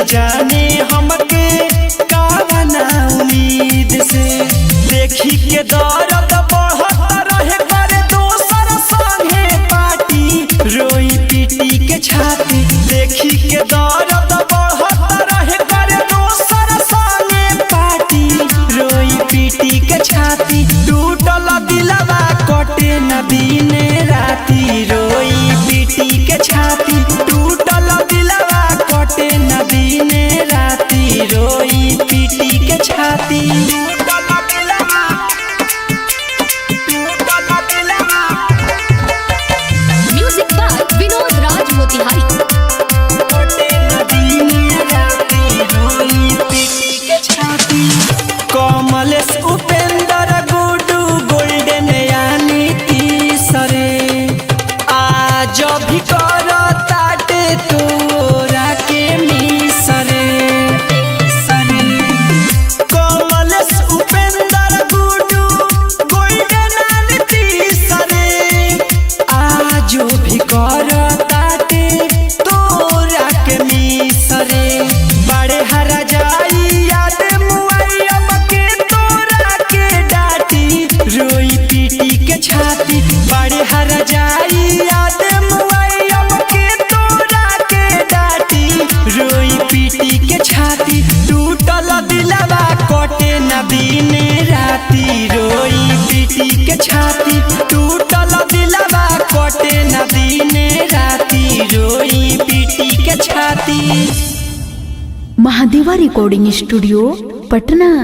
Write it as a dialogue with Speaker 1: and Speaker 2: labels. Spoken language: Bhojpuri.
Speaker 1: जाने हमके कावना उम्मीद से। देखी के दर्द बढ़त रहे करे दोसर संगे पार्टी, रोई पीटी के छाती। देखी के दर्द बढ़त रहे करे दोसर संगे पार्टी, रोई पीटी के छाती। टूटल दिलवा कटे न दिन राती, रोई पीटी के छाती। टूटल दिलवा कटे न दिन राती, रोई पीटी के छाती।
Speaker 2: Music by Vinod Raj Motihari.
Speaker 1: Kamlesh Upendra Guddu golden यानी तीसरे, आज भी करताटे तोरा के मिसरे। कमलेश उपेंद्र गुडू गोल्डन यानी तीसरे, आज भी करताटे तोरा के मिसरे। बड़े हरा जाई याद मुआयब के तोरा के डाटी, रोई पीटी के छाती। बड़े हरा जाई याद मुआयब के तोरा के डाटी, रोई पीटी के छाती। टूटल दिलवा कटे न दिन राती, रोई पीटी के छाती। टूटल दिलवा कटे न दिन राती, रोई पीटी के छाती।
Speaker 3: महादेवा रिकॉर्डिंग स्टूडियो पटना।